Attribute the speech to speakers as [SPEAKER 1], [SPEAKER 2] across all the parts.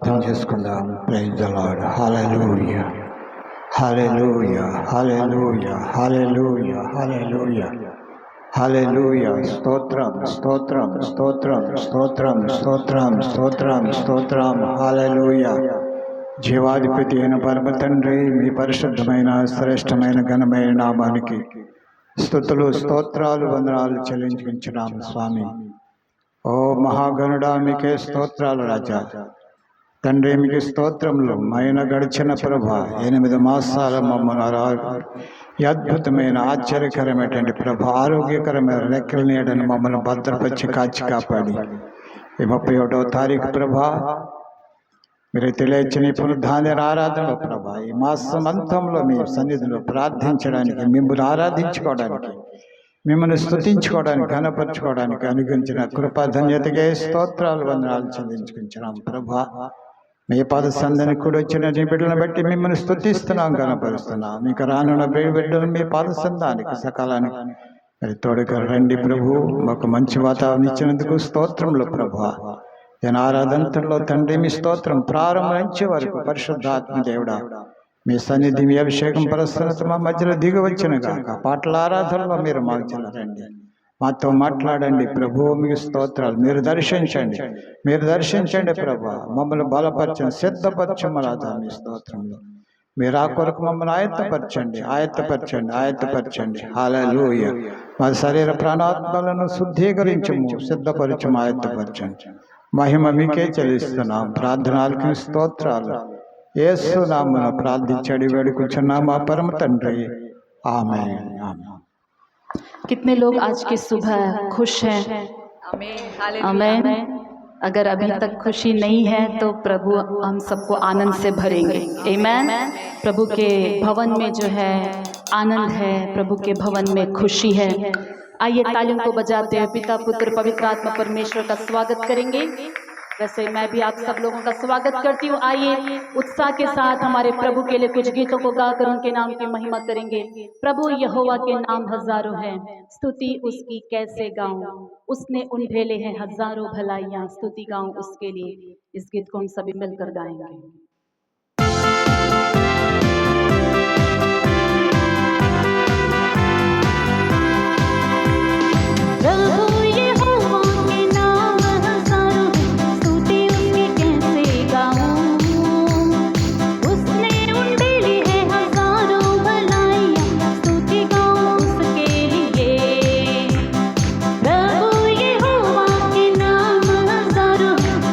[SPEAKER 1] అర్థం చేసుకుందాం. Praise the lord. Hallelujah, hallelujah, hallelujah, hallelujah, hallelujah, hallelujah. స్తోత్రం, స్తోత్రం, స్తోత్రం, స్తోత్రం, స్తోత్రం, స్తోత్రం, స్తోత్రం. హల్లెలూయా. జీవాధిపతి అయిన పరమ తండ్రి, మీ పరిశుద్ధమైన శ్రేష్టమైన ఘనమైన నామానికి స్తుతులు, స్తోత్రాలు, వందనాలు చెల్లించుకుంటున్నాము స్వామి. ఓ మహాగణుడా, మీకే స్తోత్రాలు రాజా. తండ్రి, మీకు స్తోత్రములు. మైన గడిచిన ప్రభ 8 మాసాల మమ్మల్ని అద్భుతమైన ఆశ్చర్యకరమైనటువంటి ప్రభ, ఆరోగ్యకరమైన రెక్కల నీడని మమ్మల్ని భద్రపరిచి కాచి కాపాడి ఈ 31వ తారీఖు ప్రభ, మీరు తెలియచిన పునరుద్ధాన ఆరాధనలో ప్రభ, ఈ మాసం అంతంలో మీ సన్నిధిలో ప్రార్థించడానికి, మిమ్మల్ని ఆరాధించుకోవడానికి, మిమ్మల్ని స్తుతించుకోవడానికి, ఘనపరచుకోవడానికి అనుగ్రహించిన కృపాధన్యతగా స్తోత్రాలు, వందనాలు చెల్లించుకుంటున్నాం ప్రభా. మీ పాద సందని కూడా వచ్చిన నీ బిడ్డలను బట్టి మిమ్మల్ని స్తుతిస్తున్నాం, ఘనపరుస్తున్నాం. మీకు రానున్న బిడ్డలు మీ పాద సందానికి సకాలానికి మరి తోడుగా రండి ప్రభు. మాకు మంచి వాతావరణం ఇచ్చినందుకు స్తోత్రంలో ప్రభా. నేను ఆరాధనలో తండ్రి మీ స్తోత్రం ప్రారంభించే వరకు పరిశుద్ధాత్మ దేవుడా, మీ సన్నిధి, మీ అభిషేకం పరస్తున్నత మా మధ్యలో దిగవచ్చిన గాక. పాటల ఆరాధనలో మీరు మాకు రండి, మాతో మాట్లాడండి ప్రభు. మీకు స్తోత్రాలు. మీరు దర్శించండి, మీరు దర్శించండి ప్రభు. మమ్మల్ని బలపరచండి, సిద్ధపరచమరాదా మీ స్తోత్రంలో. మీరు ఆ కొరకు మమ్మల్ని ఆయత్తపరచండి, ఆయత్తపరచండి, ఆయత్తపరచండి. హల్లెలూయా. మా శరీర ప్రాణాత్మలను శుద్ధీకరించము, సిద్ధపరచము, ఆయత్తపరచండి. మహిమ మీకే చెల్లిస్తున్నాం. ప్రార్థనలకు స్తోత్రాలు. యేసు నామమున ప్రార్థించడి వేడుకుంటున్నాం మా పరమ తండ్రి. ఆమేన్, ఆమేన్.
[SPEAKER 2] कितने लोग आज की सुबह खुश हैं? आमीन। अगर अभी तक खुशी नहीं है तो प्रभु हम सबको आनंद से भरेंगे। आमीन। प्रभु के भवन में जो है आनंद है, प्रभु के भवन में खुशी है। आइए तालियों को बजाते हुए पिता, पुत्र, पवित्र आत्मा परमेश्वर का स्वागत करेंगे। वैसे मैं भी आप सब लोगों का स्वागत करती हूँ। आइए उत्साह के साथ हमारे प्रभु के लिए कुछ गीतों को गाकर उनके नाम की महिमा करेंगे। प्रभु यहोवा के नाम हजारों हैं, स्तुति उसकी कैसे गाऊं। उसने उंडेले हैं हजारों भलाइयां, स्तुति गाऊं उसके लिए। इस गीत को हम सभी मिलकर गाएंगे।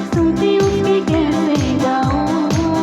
[SPEAKER 3] स्तुति उसकी कैसे गाऊं।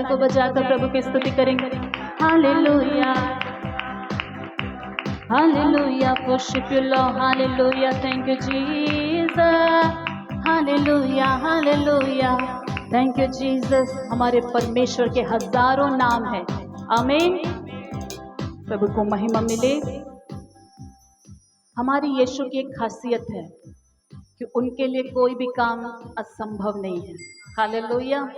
[SPEAKER 2] तालियों को बजाकर प्रभु की स्तुति करेंगे। Hallelujah hallelujah, worship you Lord, hallelujah, thank you Jesus, hallelujah hallelujah, thank you Jesus. हमारे परमेश्वर के हजारों नाम है, आमीन। प्रभु को महिमा मिले। हमारी यीशु की एक खासियत है कि उनके लिए कोई भी काम असंभव नहीं है, हालेलुया।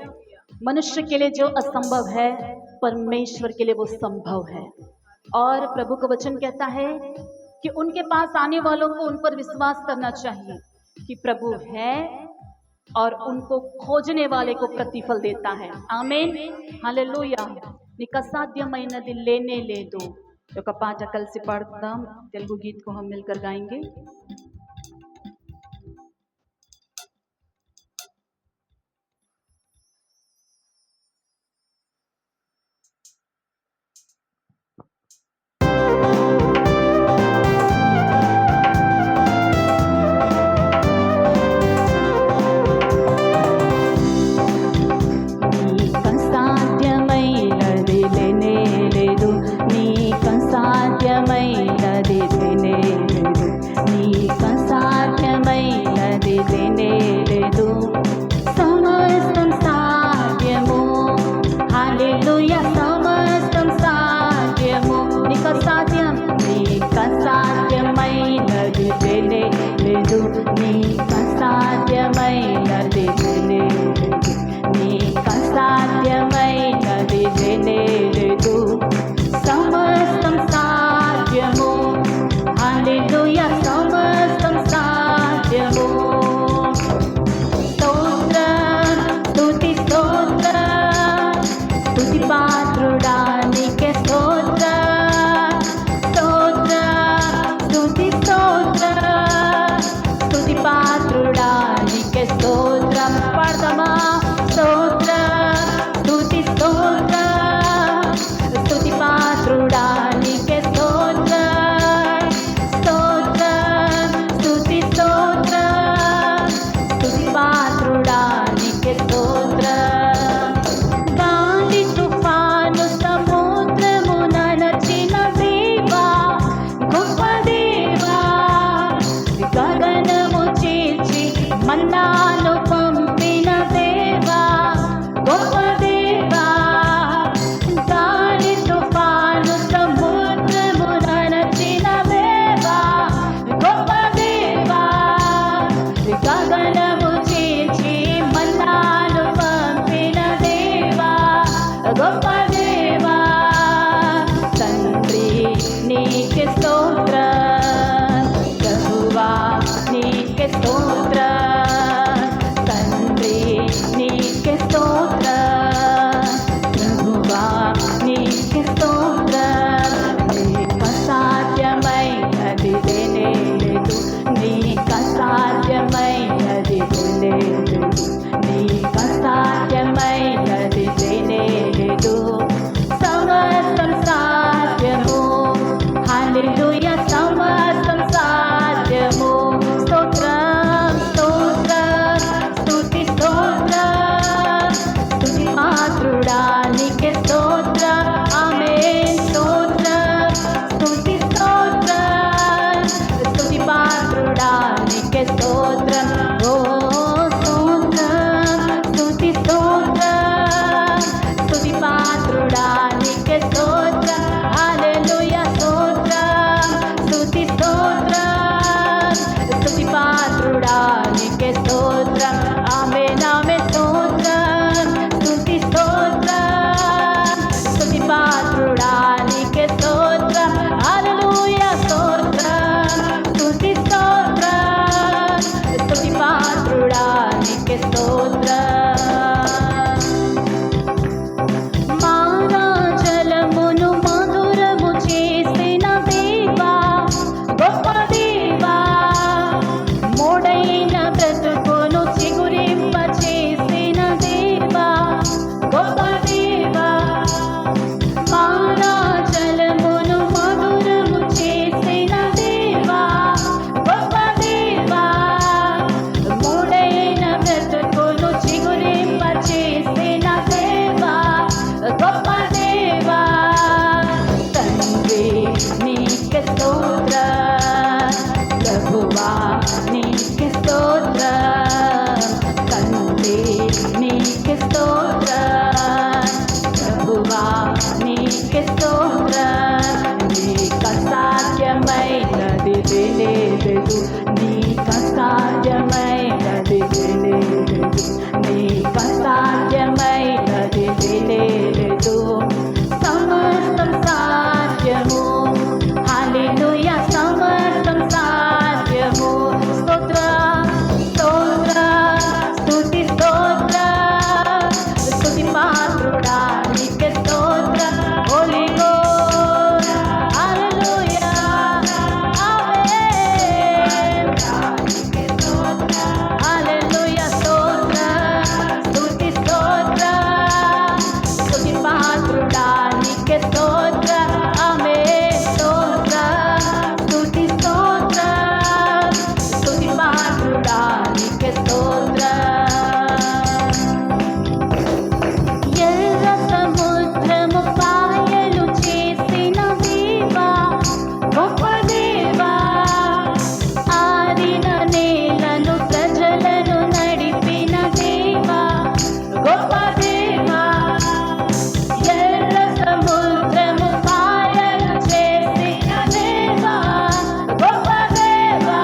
[SPEAKER 2] मनुष्य के लिए जो असंभव है परमेश्वर के लिए वो संभव है। और प्रभु का वचन कहता है कि उनके पास आने वालों को उन पर विश्वास करना चाहिए कि प्रभु है और उनको खोजने वाले को प्रतिफल देता है, ఆమేన్, హల్లెలూయా। నీకు అసాధ్యమైనది లేనే లేదు। ఒక పాట కలిసి పాడుదాం, తెలుగు गीत को हम मिलकर गाएंगे। స్తోత్ర ప్రభువా నీకే స్తోత్ర తండ్రి నీకే స్తోత్ర ప్రభువా నీకే స్తోత్ర నీకు అసాధ్యమైనది లేదు నీకు అసాధ్యమైనది లేదు నీకు అసాధ్యమైనది లేదు సమస్తం సాధ్యము హల్లెలూయా సమస్తం సాధ్యము స్తోత్ర స్తోత్ర స్తుతి స్తోత్ర స్తుతి పాత్రుడా నీకే స్తోత్ర హోలీ గోస్ట్ హల్లెలూయా ఆమేన్ నీకే స్తోత్ర హల్లెలూయా స్తోత్ర స్తుతి స్తోత్ర స్తుతి పాత్రుడా నీకే స్తోత్ర ఆమేన్ స్తోత్ర స్తుతి స్తోత్ర స్తుతి పాత్రుడా నీకే స్తోత్ర ఎర్ర సముద్రము పాయలు చేసిన దేవా గొప్ప దేవా ఆరిన నేలను ప్రజలను నడిపిన దేవా గొప్ప దేవా ఎర్ర సముద్రము పాయలు చేసిన దేవా గొప్ప దేవా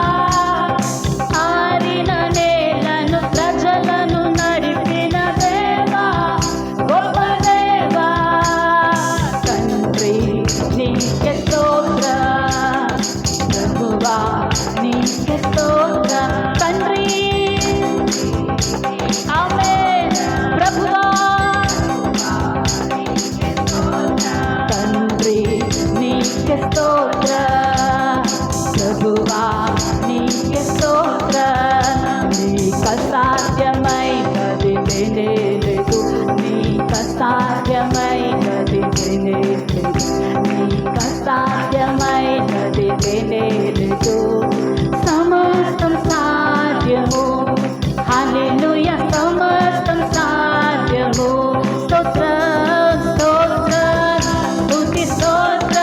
[SPEAKER 2] ఆరిన నేలను ప్రజలను నడిపిన దేవా గొప్ప దేవా తండ్రి నీకే స్తోత్ర ప్రభువా నీకే స్తోత్ర తండ్రి ఆమేన్ ప్రభువా తండ్రి నీకే స్తోత్ర ప్రభువా నీకే స్తోత్ర నీకు అసాధ్యమైనది లేదు నీకు అసాధ్యమైనది లేదు నీకు అసాధ్యమైనది లేదు సమస్తం సాధ్యము హల్లెలూయా సమస్తం సాధ్యము స్తోత్ర స్తోత్ర స్తుతి స్తోత్ర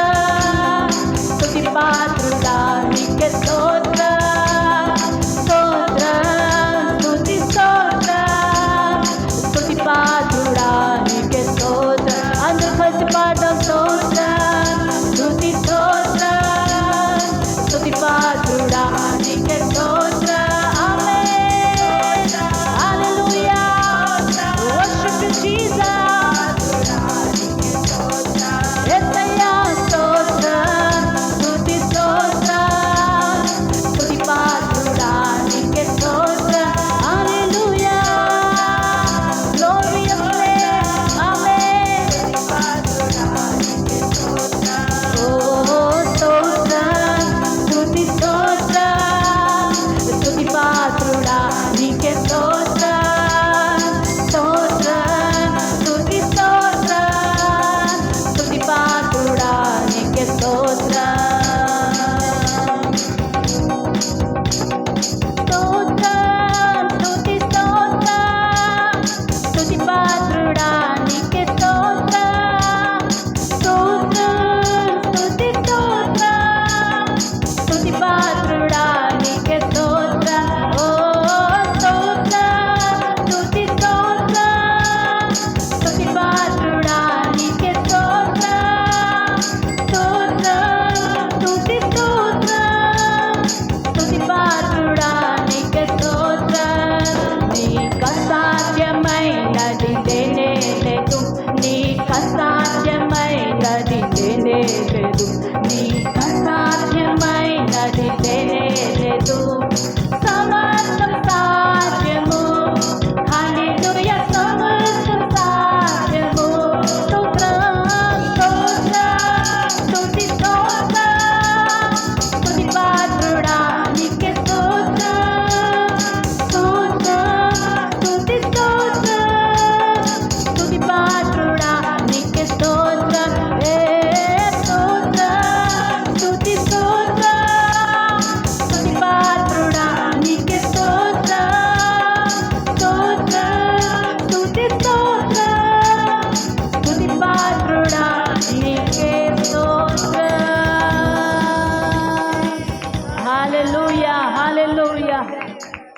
[SPEAKER 2] స్తుతి పాత్రుడా నీకే స్తోత్ర స్తోత్ర స్తుతి స్తోత్ర స్తుతి పాత్రుడా నీకే స్తోత్ర అందరూ కలిసి పాడదాం స్తోత్ర స్తుతి స్తోత్ర స్తుతి పాత్రుడా నీకే స్తోత్ర ఆమేన్ హల్లెలూయా వర్షిప్ యు జీసస్ యేసయ్యా స్తోత్ర స్తుతి స్తోత్ర స్తుతి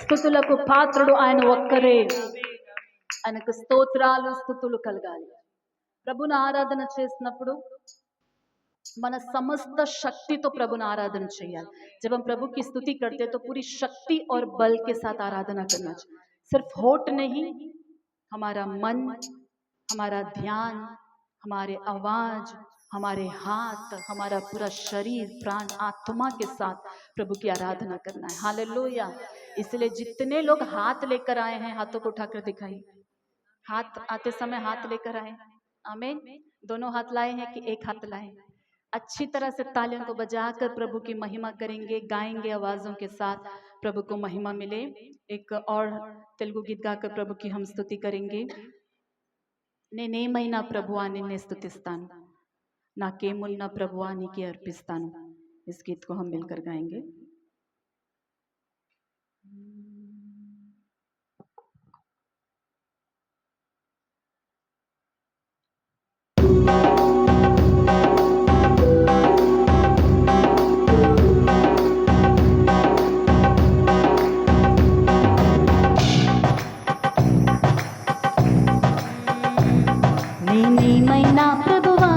[SPEAKER 2] స్తుతులకు పాత్రుడు ఆయన ఒక్కరే. ఆయనకు స్తోత్రాలు స్తుతులు కలగాలి. ప్రభుని ఆరాధన చేసినప్పుడు మన समस्त शक्ति तो प्रभु ने आराधना चाहिए। जब हम प्रभु की स्तुति करते हैं तो पूरी शक्ति और बल के साथ आराधना करना चाहिए। सिर्फ होठ नहीं, हमारा मन, हमारा ध्यान, हमारे आवाज, हमारे हाथ, हमारा पूरा शरीर, प्राण, आत्मा के साथ प्रभु की आराधना करना है। हालेलुया। इसलिए जितने लोग हाथ लेकर आए हैं, हाथों को उठाकर दिखाइए। हाथ आते समय हाथ लेकर आए। आमीन। दोनों हाथ लाए हैं कि एक हाथ लाए? अच्छी तरह से तालियों को बजाकर प्रभु की महिमा करेंगे, गाएंगे आवाजों के साथ, प्रभु को महिमा मिले। एक और तेलुगु गीत गाकर प्रभु की हम स्तुति करेंगे। నేనేమైనా ప్రభువా నిన్నే స్తుతిస్తాను, నాకేమున్నా ప్రభువా నీకే अर्पिస్తాను। इस गीत को हम मिलकर गाएंगे। నేనేమైనా ప్రభువా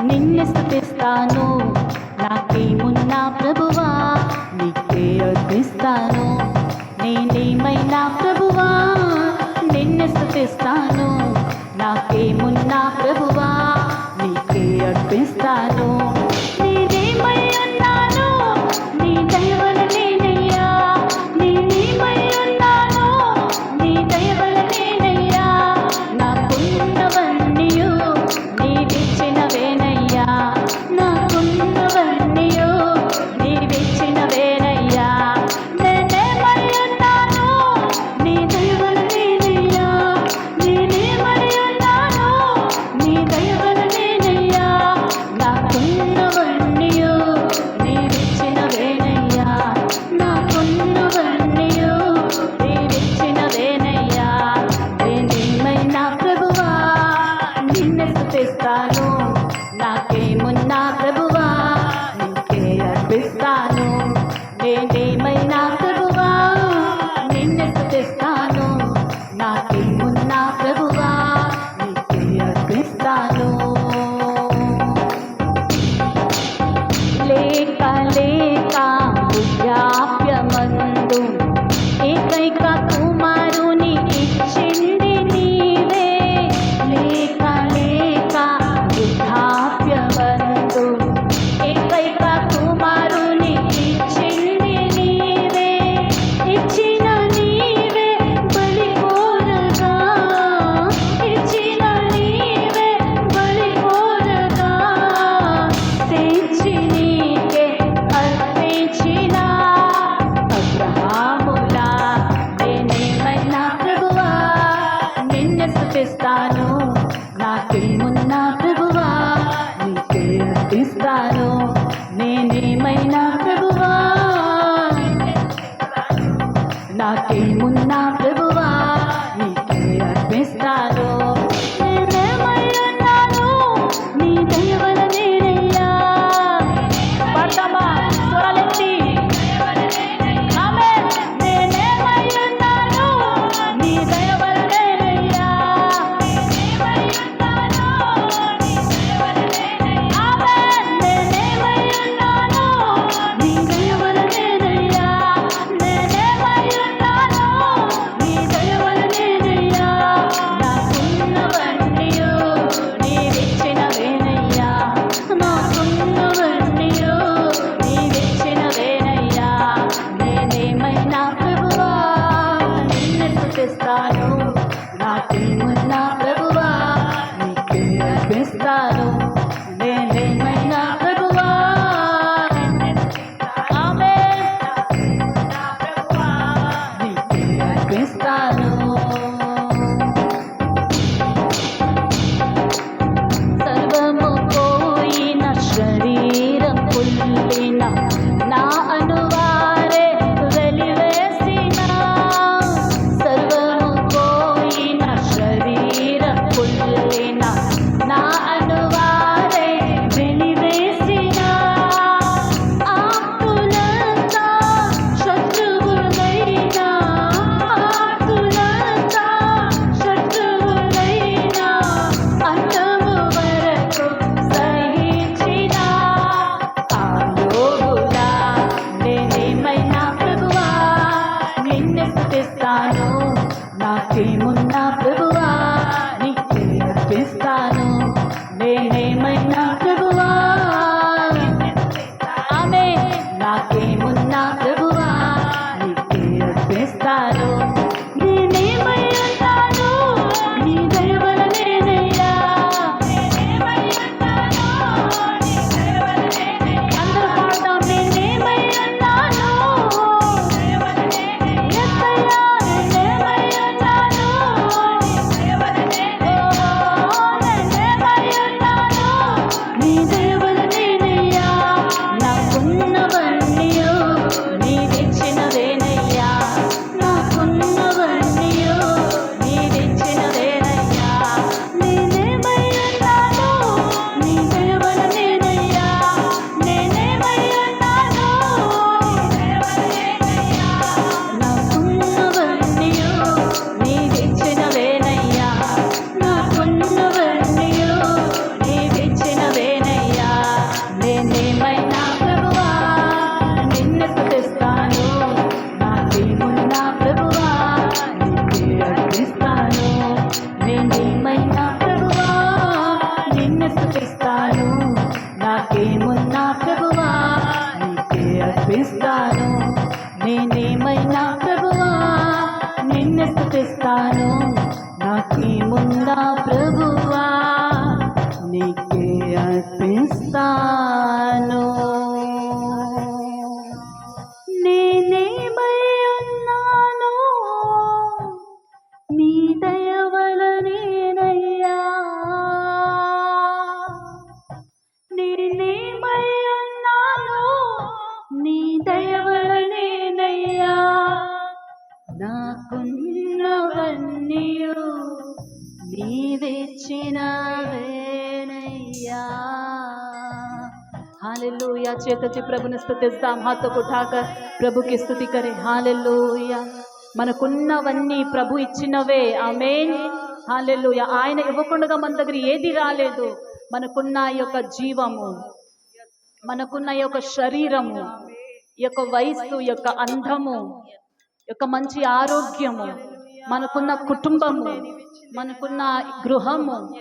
[SPEAKER 2] నిన్నే స్తుతిస్తాను, నాకేమున్నా ప్రభువా నీకే అర్పిస్తాను। నేనేమైనా ప్రభువా నిన్నే స్తుతిస్తాను, నాకేమున్నా ప్రభువా నీకే అర్పిస్తాను। నేనేమై ఉన్నాను నీ దయ వలనేనయ్యా, నేనేమై ఉన్నాను నీ దయ వలనేనయ్యా, నాకున్నవన్నీయు నీవిచ్చినవేనయ్యా, నాకున్నవన్నీయు నీవిచ్చినవేనయ్యా। నేనేమై ఉన్నాను నీ దయ వలనేనయ్యా, నేనేమై ఉన్నాను నీ దయ వలనేనయ్యా, నాకున్నవన్నీయు నీవిచ్చినవేనయ్యా, నాకున్నవన్నీయు నీవిచ్చినవేనయ్యా। నేనేమైనా ప్రభువా నిన్నే స్తుతిస్తాను, నాకేమున్నా ప్రభువా నీకే అర్పిస్తాను। నేనేమైనా ప్రభువా నిన్నే స్తుతిస్తాను, నాకేమున్నా ప్రభువా నీకే అర్పిస్తాను। లేక లేక వృద్ధాప్యమందు ఏకైక కుమారుని ఇచ్చింది నీవే, లేక లేక వృద్ధాప్యమందు ఏకైక కుమారుని ఇచ్చింది నీవే, ఇచ్చిన నీవే బలి కోరగా, ఇచ్చిన నీవే బలి కోరగా, తెచ్చి నీకే అర్పించిన అబ్రహాములా నేనేమైనా ప్రభువా నిన్నే స్తుతిస్తాను, నాకేమున్నా ప్రభువా నీకే అర్పిస్తాను। నేనేమైనా ప్రభువా నాకేమున్నా ప్రభువా నీకే అర్పిస్తాను। నేనేమై ఉన్నాను నీ దయ వలనేనయ్యా। పాడతామా స్వరాలెత్తి? ఆమేన్। నేనేమై ఉన్నాను నీ దయ వలనేనయ్యా, నేనేమై ఉన్నాను నీ దయ వలనేనయ్యా। ఆమేన్। నేనేమై ఉన్నాను నీ దయ వలనేనయ్యా, నేనేమై ఉన్నాను నీ దయ వలనేనయ్యా, నాకున్నవన్నీయు నీవిచ్చినవేనయ్యా, నాకున్నవన్నీయు నీవిచ్చినవేనయ్యా। నేనేమైనా ప్రభువా నిన్నే స్తుతిస్తాను, నాకేమున్నా ప్రభువా నీకే అర్పిస్తాను। నేనేమైనా ప్రభువా ఆమేన్ నీకే అర్పిస్తాను। సర్వము పోయిన శరీరం కుళ్ళిన నా అనువారే వెలివేసిన, సర్వము పోయిన శరీరం కుళ్ళిన నా అనువారే వెలివేసిన, ఆప్తులంతా శత్రువులైనా అర్పిస్తాను. నేనేమైనా ప్రభువా నిన్ను స్తుతిస్తాను. నాకేముందా ప్రభువా నీకే అర్పిస్తాను. నేనేమై ఉన్నాను నీ దయ వలనేనయ్యా. నేనేమై ఉన్నాను నీ దయ వలనేనయ్యా. నాకున్నవన్నీయు నీవిచ్చినవేనయ్యా. हालेलुया. చేతులెత్తి ప్రభుని స్తుతిద్దాం. हाथों को उठाकर प्रभु की स्तुति करें. हालेलुया. మనకున్నవన్నీ ప్రభు ఇచ్చినవే. ఆమేన్. हालेलुया. ఆయన ఇవ్వకుండా మన దగ్గర ఏది రాలేదు. మనకున్న ఈ యొక్క జీవము, మనకున్న ఈ యొక్క శరీరము, ఈ యొక్క వయస్సు, ఈ యొక్క అందము, ఈ యొక్క మంచి ఆరోగ్యము, మనకున్న కుటుంబము, మనకున్న గృహము,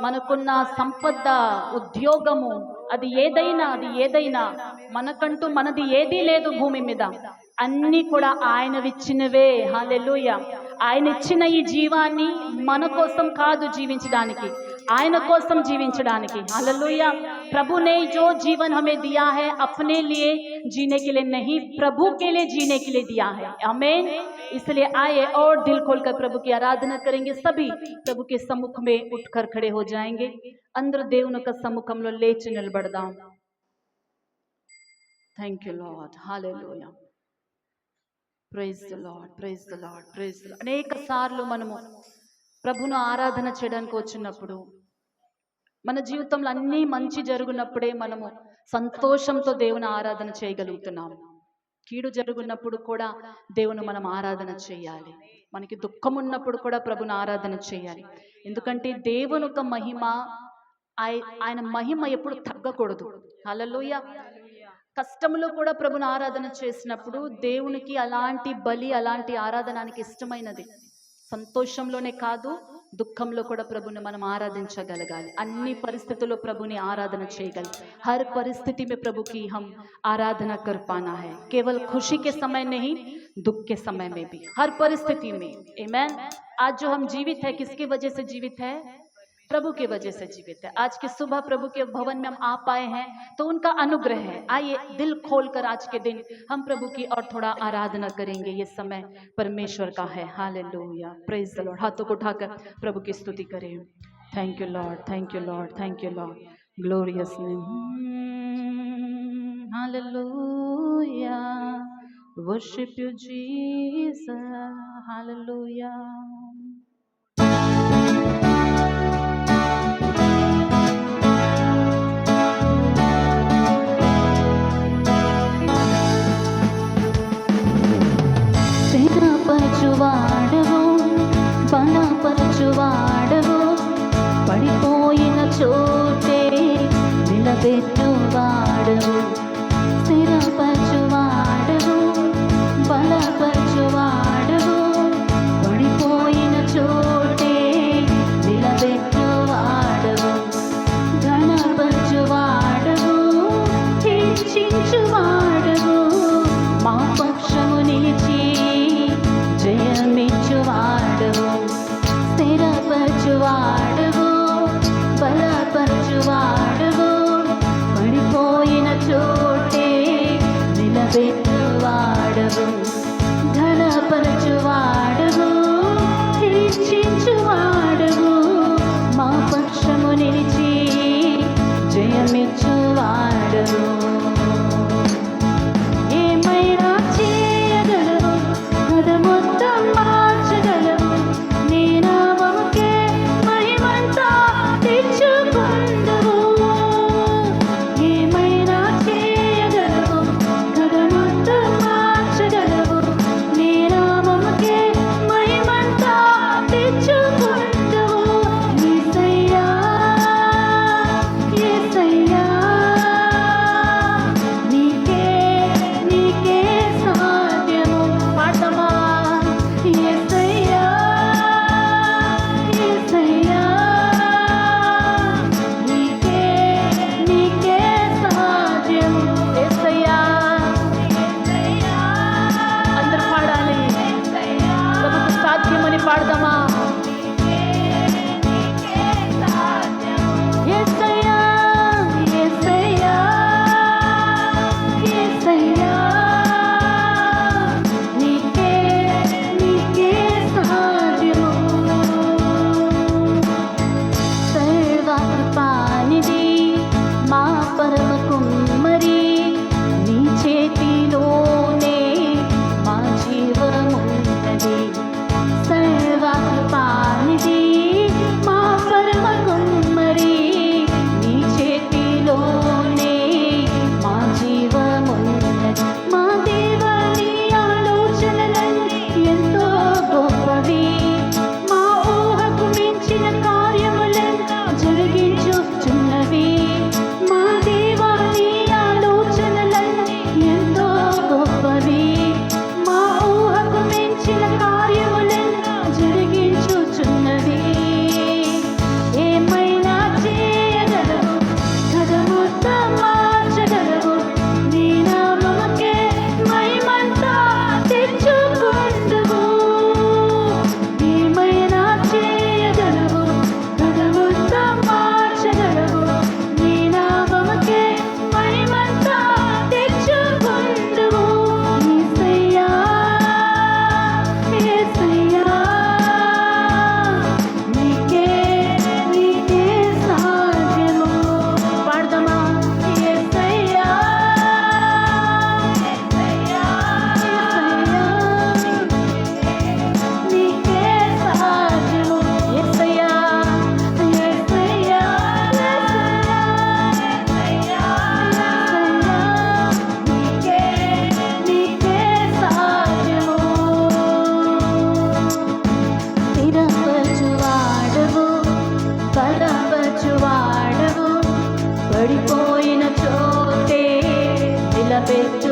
[SPEAKER 2] మనకున్న సంపద, ఉద్యోగము, అది ఏదైనా మనకంటూ మనది ఏదీ లేదు భూమి మీద. అన్నీ కూడా ఆయనవిచ్చినవే. హల్లెలూయా. ఆయన ఇచ్చిన ఈ జీవాన్ని మన కోసం కాదు జీవించడానికి, ఆయన కోసం జీవించడానికి. హల్లెలూయా. प्रभु ने जो जीवन हमें दिया है अपने लिए जीने के लिए नहीं, प्रभु के लिए जीने के लिए दिया है. आमीन. इसलिए आए और दिल खोलकर प्रभु की आराधना करेंगे. सभी प्रभु के सम्मुख में उठकर खड़े हो जाएंगे. अंदर దేవుని సమ్ముఖంలో లేచి నిలబడదాం. Thank you lord. Hallelujah. Praise the lord, praise the lord, praise the lord. అనేక సార్లు మనము ప్రభును ఆరాధన చేయడానికి వచ్చినప్పుడు, మన జీవితంలో అన్నీ మంచి జరుగునప్పుడే మనము సంతోషంతో దేవుని ఆరాధన చేయగలుగుతున్నాము. కీడు జరుగున్నప్పుడు కూడా దేవుని మనం ఆరాధన చేయాలి. మనకి దుఃఖం ఉన్నప్పుడు కూడా ప్రభుని ఆరాధన చేయాలి. ఎందుకంటే దేవుని యొక్క మహిమ, ఆయన మహిమ ఎప్పుడు తగ్గకూడదు. హల్లెలూయా. కష్టంలో కూడా ప్రభుని ఆరాధన చేసినప్పుడు దేవునికి అలాంటి బలి, అలాంటి ఆరాధనానికి ఇష్టమైనది. సంతోషంలోనే కాదు, దుఃఖంలో కూడా ప్రభుని మనం ఆరాధించగలగాలి. అన్ని పరిస్థితుల్లో ప్రభుని ఆరాధన చేయగలి. हर परिस्थिति में प्रभु की हम आराधना कर पाना है. केवल खुशी के समय नहीं, दुख के समय में भी, हर परिस्थिति में. आमीन. आज जो हम जीवित है, किसकी वजह से जीवित है? प्रभु की वजह से जीवित है. आज की सुबह प्रभु के भवन में हम आ पाए हैं तो उनका अनुग्रह है. आइए दिल खोलकर आज के दिन हम प्रभु की और थोड़ा आराधना करेंगे. ये समय परमेश्वर का है. हालेलुया. Praise the lord. हाथों को उठाकर प्रभु की स्तुति करें. Thank you lord, thank you lord, thank you lord. Glorious name. Hallelujah. Worship you Jesus. Hallelujah. పరచువాడవు, బలపరచువాడవు, పడిపోయిన చోటే నిలబెట్టువాడవు. స్థిరపరచువాడవు, బలపరచువాడవు, పడిపోయిన చోటే నిలబెట్టువాడవు. ఘనపరచువాడవు, హెచ్చించువాడవు, మా పక్షము నిలిచి జయమిచ్చువాడవు. స్థిరపరచువాడవు, బలపరచువాడవు,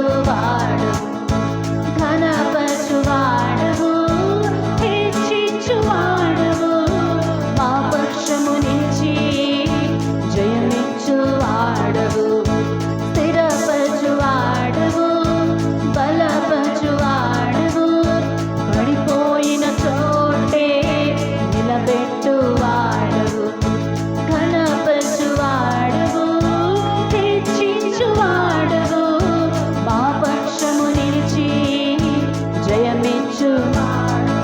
[SPEAKER 2] నిలబెట్టువాడవు, ఘనపరచువాడవు, హెచ్చించువాడవు, మా పక్షము నిలిచి జయమిచ్చువాడవు, స్థిరపరచువాడవు, బలపరచువాడవు, పడిపోయిన చోటే నిలబెట్టువాడవు, ఘనపరచువాడవు, హెచ్చించువాడవు, మా పక్షము నిలిచి జయమిచ్చువాడు.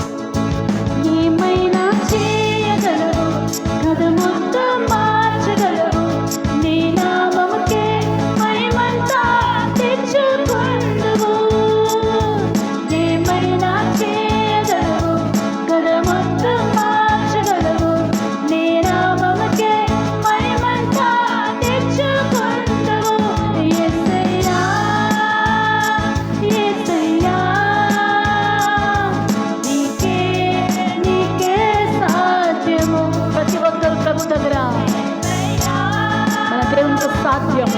[SPEAKER 2] ఏమైనా చేయగలవు, కథ మొత్తం మార్చగలవు, నీ నామముకే మహిమంతా తెచ్చుకొందువు. ఏమైనా చేయగలవు, కథ మొత్తం మార్చగలవు, నీ నామముకే మహిమంతా తెచ్చుకొందువు. యేసయ్యా, యేసయ్యా, నీకే నీకే సాధ్యము. ప్రతి ఒక్కరు ప్రభు దగ్గర మన దేవునికి సాధ్యం,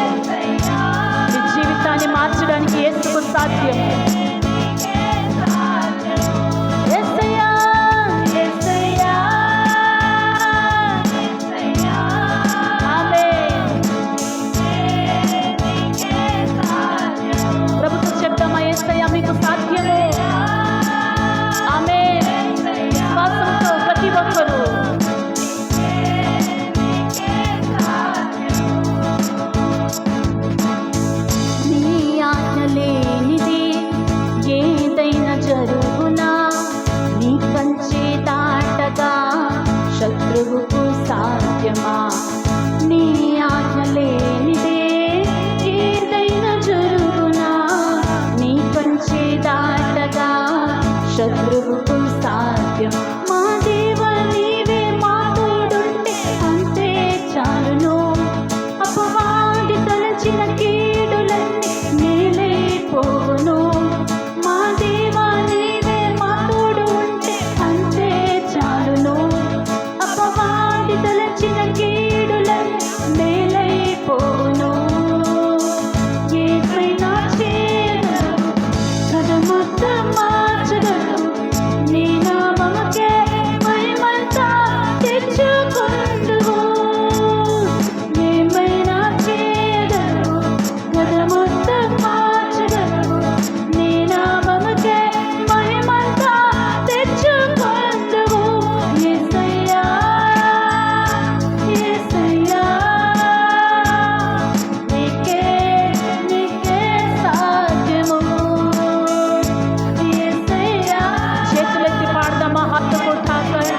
[SPEAKER 2] నీ జీవితాన్ని మార్చడానికి యేసుకు సాధ్యం. యేసయ్యా, యేసయ్యా, ఆమేన్. ప్రభుతో చెప్తామా, యేసయ్యా మీకు సాధ్యము. ఆమేన్. విశ్వాసంతో ప్రతి ఒక్కరు నీ ఆజ్ఞ లేనిది ఏదైనా జరుగునా, నీ కంచె దాటగా శత్రువుకు సాధ్యమా. నీ ఆజ్ఞ లేనిదే ఏదైనా జరుగునా, నీ కంచె దాటగా శత్రువుకు సాధ్యం. మా దేవా నీవే మా తోడుంటే అంతే చాలును, అపవాది తలచిన కీడులన్నీ మేలైపోవును. మా దేవా నీవే మా తోడు ఉంటే అంతే చాలును, అపవాది తలచిన కీడులన్నీ మేలైపోవును. ఏమైనా చేయగలవు, కథ మొత్తం మార్చగలవు, నీ నామముకే మహిమంతా తెచ్చుకొందువు. ఏమైనా చేయగలవు, కథ మొత్తం మార్చగలవు, నీ నామముకే మహిమంతా తెచ్చుకొందువు. యేసయ్యా, యేసయ్యా, నీకే నీకే సాధ్యము. యేసయ్యా, చేతులెత్తి పాడదామా, హత్తు కొట్టాకర్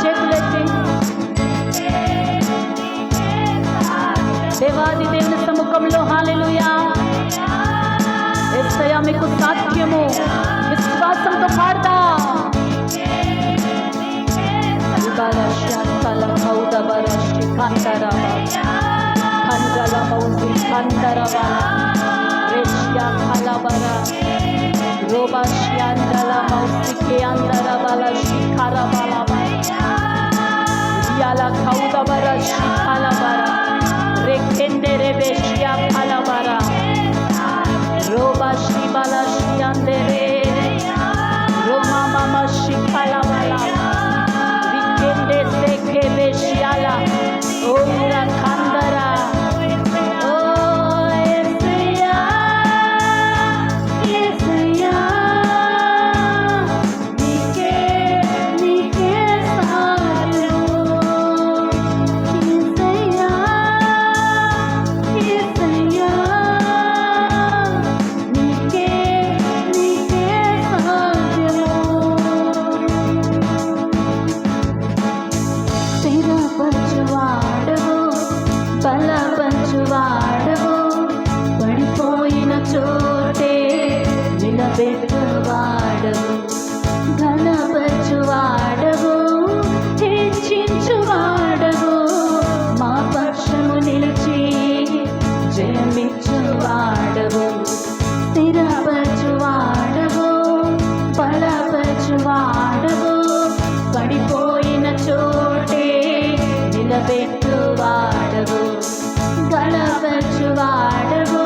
[SPEAKER 2] చేతులెత్తి దేవాది దేవుని సముఖంలో హల్లెలూయా. యేసయ్యా మీకు సాధ్యము. విశ్వాసంతో పాడదా. నిలబెట్టువాడవు, ఘనపరచువాడవు, హెచ్చించువాడవు, మా పక్షము నిలిచి జయమిచ్చువాడవు, స్థిరపరచువాడవు, బలపరచువాడవు, పడిపోయిన చోటే నిలబెట్టువాడవు, ఘనపరచువాడవు,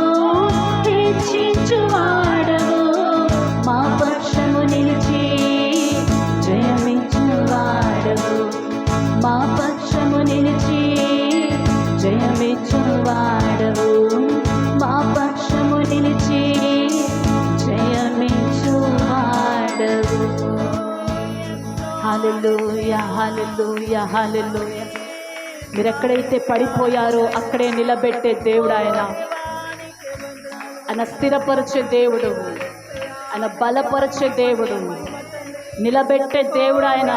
[SPEAKER 2] హెచ్చించు జయమిచ్చువాడవు మా పక్షము నిలిచి జయమిచ్చువాడవు మా పక్షము నిలిచి జయమిచ్చువాడవు మా పక్షము నిలిచి జయమిచ్చువాడవు. హల్లెలూయా హల్లెలూయా హల్లెలూయా. మీరు ఎక్కడైతే పడిపోయారో అక్కడే నిలబెట్టే దేవుడు ఆయన. ఆయన స్థిరపరిచే దేవుడు, ఆయన బలపరిచే దేవుడు, నిలబెట్టే దేవుడు ఆయన,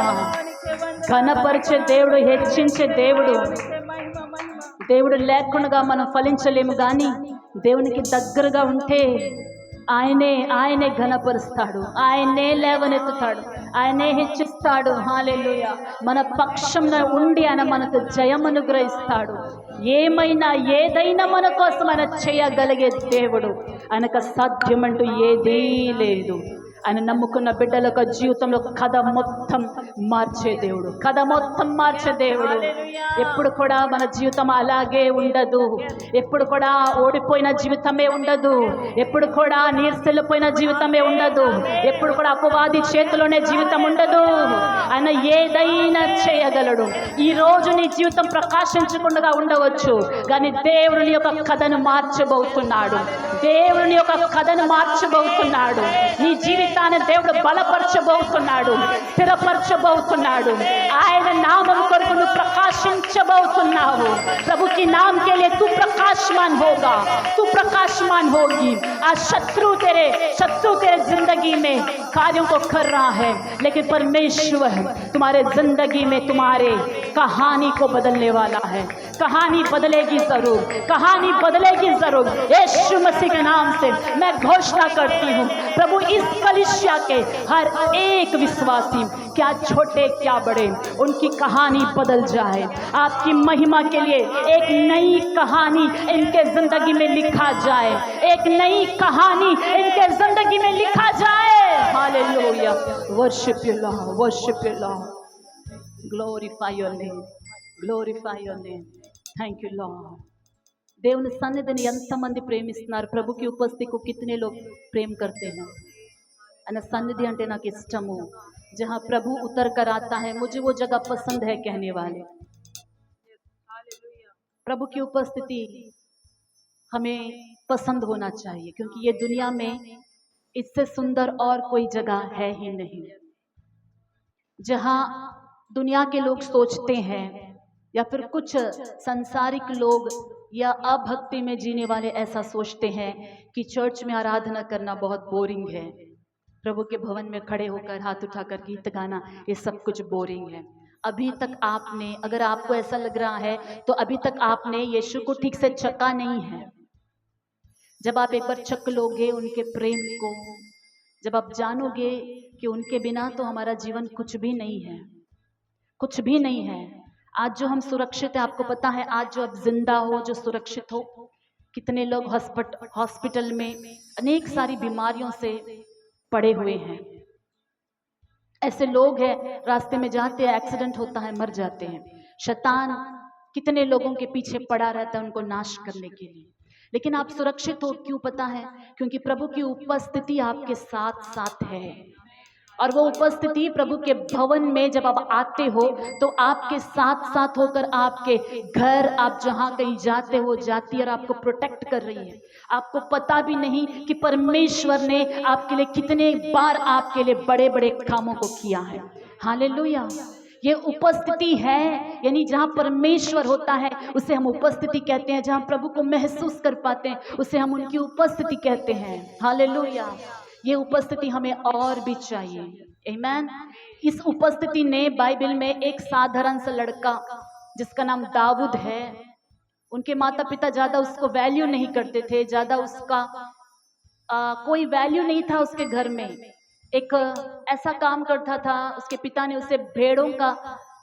[SPEAKER 2] ఘనపరిచే దేవుడు, హెచ్చించే దేవుడు. దేవుడు లేకుండా మనం ఫలించలేము, కానీ దేవునికి దగ్గరగా ఉంటే ఆయనే ఘనపరుస్తాడు, ఆయనే లేవనెత్తుతాడు, ఆయనే హెచ్చిస్తాడు. హల్లెలూయా. మన పక్షంలో ఉండి ఆయన మనకు జయం అనుగ్రహిస్తాడు. ఏమైనా ఏదైనా మన కోసం ఆయన చేయగలిగే దేవుడు. ఆయనకు అసాధ్యమంటూ ఏదీ లేదు. ఆయన నమ్ముకున్న బిడ్డలకు జీవితంలో కథ మొత్తం మార్చే దేవుడు, కథ మొత్తం మార్చే దేవుడు. ఎప్పుడు కూడా మన జీవితం అలాగే ఉండదు, ఎప్పుడు కూడా ఓడిపోయిన జీవితమే ఉండదు, ఎప్పుడు కూడా నీర్సెల్లిపోయిన జీవితమే ఉండదు, ఎప్పుడు కూడా అపవాది చేతిలోనే జీవితం ఉండదు. ఆయన ఏదైనా చేయగలడు. ఈ రోజు నీ జీవితం ప్రకాశించకుండా ఉండవచ్చు, కానీ దేవుని యొక్క కథను మార్చబోతున్నాడు, దేవుని యొక్క కథను మార్చబోతున్నాడు. నీ జీవితాన్ని దేవుడు బలపరచబోతున్నాడు, స్థిరపరచబోతున్నాడు. ఆయన నామం కొరకు నువ్వు ప్రకాశించబోతున్నావు. प्रभु के नाम के लिए तू प्रकाशमान होगा, तू प्रकाशमान होगी. आज शत्रु तेरे जिंदगी में कार्यों को कर रहा है, लेकिन परमेश्वर तुम्हारे जिंदगी में तुम्हारे कहानी को बदलने वाला है. कहानी बदलेगी जरूर, कहानी बदलेगी जरूर. यीशु मसीह के नाम से मैं घोषणा करती हूँ, प्रभु इस कलीसिया के हर एक विश्वासी, क्या छोटे क्या बड़े, उनकी कहानी बदल जाए. आपकी महिमा के लिए एक नई कहानी इनके जिंदगी में लिखा जाए, एक नई कहानी इनके जिंदगी में लिखा जाए. Hallelujah. Worship you lord, worship you Lord. Glorify your name, glorify your name. Thank you lord. దేవుని సన్నిధిని ఎంతమంది ప్రేమిస్తున్నారు? ప్రభుకి ఉపస్థితికు కితనే లోग प्रेम करते हैं. ఆయన సన్నిధి అంటే నాకు ఇష్టము. जहाँ प्रभु उतर कर आता है मुझे वो जगह पसंद है कहने वाले. प्रभु की उपस्थिति हमें पसंद होना चाहिए, क्योंकि ये दुनिया में इससे सुंदर और कोई जगह है ही नहीं. जहाँ दुनिया के लोग सोचते हैं, या फिर कुछ संसारिक लोग या अभक्ति में जीने वाले ऐसा सोचते हैं कि चर्च में आराधना करना बहुत बोरिंग है, प्रभु के भवन में खड़े होकर हाथ उठाकर गीत गाना ये सब कुछ बोरिंग है. अभी तक आपने, अगर आपको ऐसा लग रहा है तो अभी तक आपने यीशु को ठीक से चखा नहीं है. जब आप एक बार चख लोगे उनके प्रेम को, जब आप जानोगे कि उनके बिना तो हमारा जीवन कुछ भी नहीं है, कुछ भी नहीं है. आज जो हम सुरक्षित है, आपको पता है, आज जो आप जिंदा हो, जो सुरक्षित हो, कितने लोग हॉस्पिटल में अनेक सारी बीमारियों से पड़े हुए हैं. ऐसे लोग हैं रास्ते में जाते हैं, एक्सीडेंट होता है, मर जाते हैं. शैतान कितने लोगों के पीछे पड़ा रहता है उनको नाश करने के लिए. लेकिन आप सुरक्षित हो, क्यों पता है? क्योंकि प्रभु की उपस्थिति आपके साथ साथ है. और वो उपस्थिति प्रभु के भवन में जब आप आते हो तो आपके साथ साथ होकर आपके घर, आप जहाँ कहीं जाते हो जाती, और आपको प्रोटेक्ट कर रही है. आपको पता भी नहीं कि परमेश्वर ने आपके लिए कितने बार आपके लिए बड़े बड़े कामों को किया है. हालेलुया. ये उपस्थिति है, यानी जहाँ परमेश्वर होता है उसे हम उपस्थिति कहते हैं. जहाँ प्रभु को महसूस कर पाते हैं उसे हम उनकी उपस्थिति कहते हैं. हालेलुया. ये उपस्थिति हमें और भी चाहिए. आमीन. इस उपस्थिति ने बाइबल में एक साधारण सा लड़का जिसका नाम दाऊद है, उनके माता पिता ज़्यादा उसको वैल्यू नहीं करते थे, ज़्यादा उसका कोई वैल्यू नहीं था उसके घर में. एक ऐसा काम करता था, उसके पिता ने उसे भेड़ों का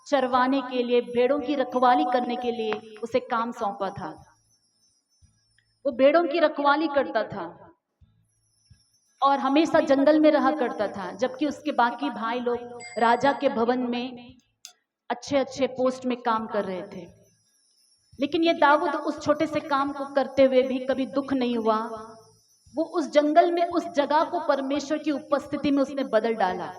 [SPEAKER 2] चरवाने के लिए, भेड़ों की रखवाली करने के लिए उसे काम सौंपा था. वो भेड़ों की रखवाली करता था और हमेशा जंगल में रहा करता था, जबकि उसके बाकी भाई लोग राजा के भवन में अच्छे अच्छे पोस्ट में काम कर रहे थे. लेकिन ये दाऊद उस छोटे से काम को करते हुए भी कभी दुख नहीं हुआ, वो उस जंगल में उस जगह को परमेश्वर की उपस्थिति में उसने बदल डाला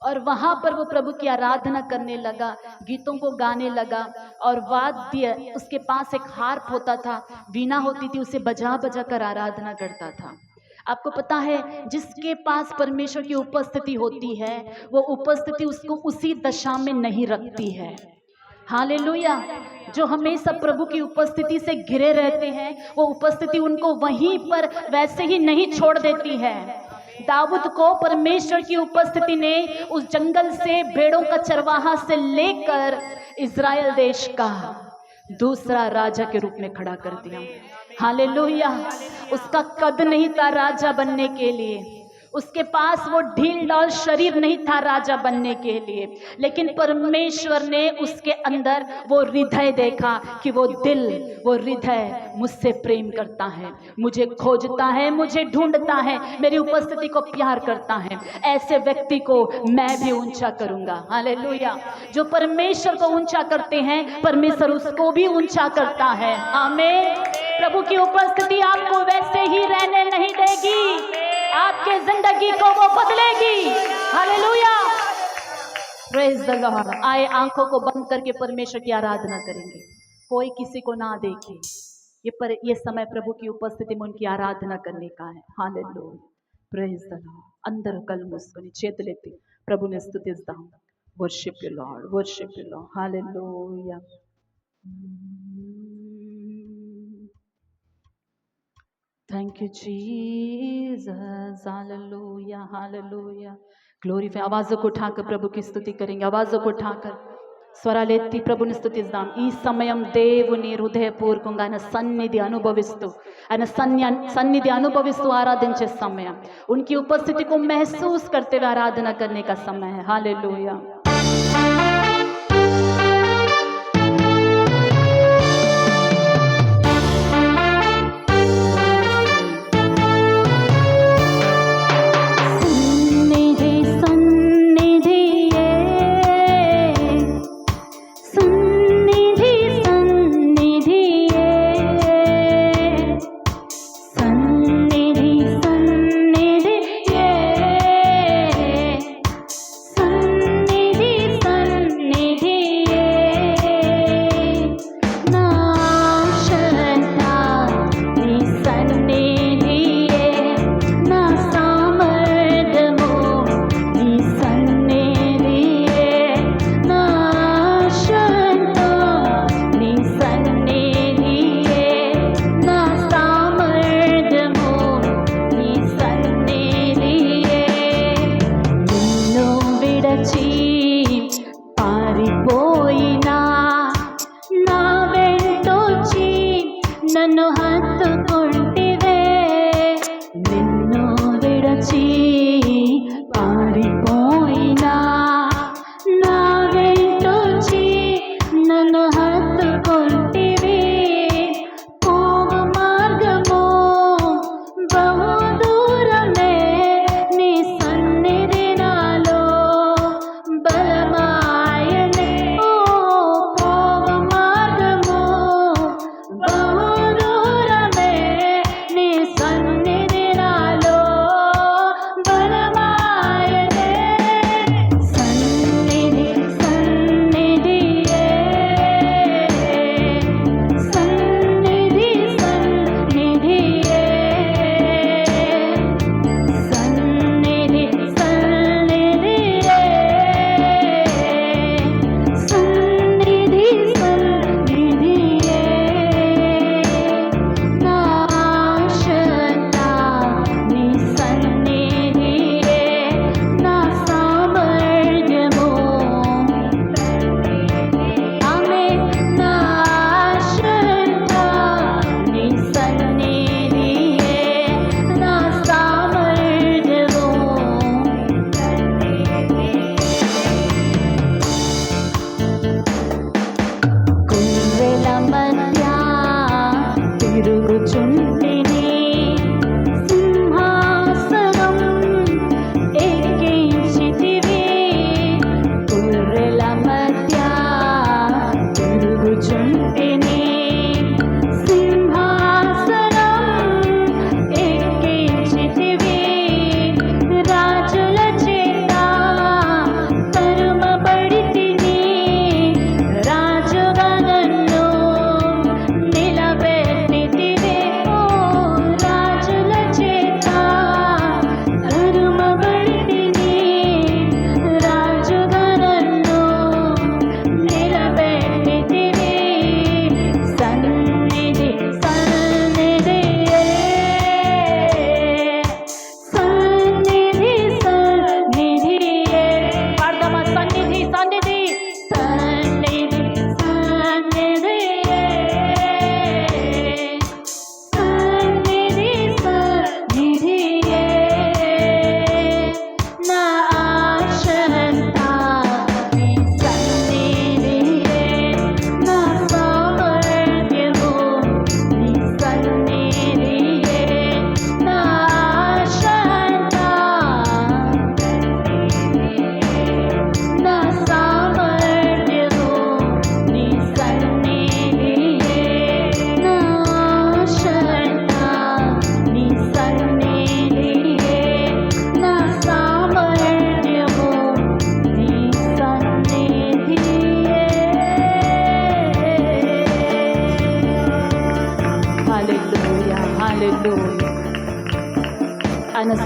[SPEAKER 2] और वहां पर वो प्रभु की आराधना करने लगा, गीतों को गाने लगा और वाद्य, उसके पास एक हार्प होता था, वीणा होती थी, उसे बजा बजा कर आराधना करता था। आपको पता है, जिसके पास परमेश्वर की उपस्थिति होती है वो उपस्थिति उसको उसी दशा में नहीं रखती है। हालेलुया। जो हमेशा प्रभु की उपस्थिति से घिरे रहते हैं वो उपस्थिति उनको वहीं पर वैसे ही नहीं छोड़ देती है। दाऊद को परमेश्वर की उपस्थिति ने उस जंगल से, भेड़ों का चरवाहा से लेकर इज़राइल देश का दूसरा राजा के रूप में खड़ा कर दिया। हालेलुया। उसका कद नहीं था राजा बनने के लिए, उसके पास वो ढील ढाल शरीर नहीं था राजा बनने के लिए, लेकिन परमेश्वर ने उसके अंदर वो हृदय देखा कि वो दिल, वो हृदय मुझसे प्रेम करता है, मुझे खोजता है, मुझे ढूंढता है, मेरी उपस्थिति को प्यार करता है। ऐसे व्यक्ति को मैं भी ऊंचा करूंगा। हालेलुया। जो परमेश्वर को ऊंचा करते हैं परमेश्वर उसको भी ऊंचा करता है। आमीन। प्रभु की उपस्थिति आपको वैसे ही रहने नहीं देगी, आपके जिंदगी को वो बदलेगी। हालेलुया। Praise the Lord. आए आंखों को बंद करके परमेश्वर की आराधना करेंगे, कोई किसी को ना देखे। ये समय प्रभु की उपस्थिति में उनकी आराधना करने का है। हालेलुया। Praise the lord. अंदर कल मुस्कुनी చేతులు लेती प्रभु ने స్తుతిద్దాం। Worship you lord, worship you lord. Hallelujah. Thank you Jesus. Hallelujah, hallelujah. Glorify. आवाजों को उठाकर प्रभु की स्तुति करेंगे, आवाजों को उठाकर స్వరాలెత్తి ప్రభుని స్తుతిద్దాం। ఈ సమయం దేవుని హృదయపూర్వకంగా ఆయన సన్నిధి అనుభవిస్తూ ఆరాధించే సమయం, उनकी उपस्थिति को महसूस करते हुए आराधना करने का समय है। हालेलुया।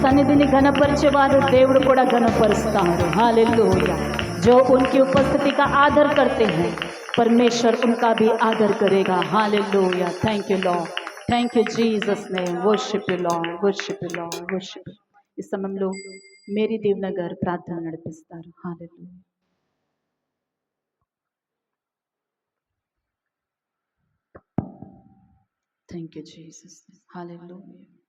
[SPEAKER 2] సన్నిధిని ఘనపరిచేవారు దేవుడు కూడా ఘనపరుస్తారు हालेलुया जो उनकी उपस्थिति का आदर करते हैं परमेश्वर उनका भी आदर करेगा hallelujah thank you lord thank you Jesus name worship you lord worship you lord worship ఈ సమయంలో మేరీ దేవ్నగర్ ప్రార్థన నడిపిస్తారు hallelujah Thank you, Jesus. Hallelujah.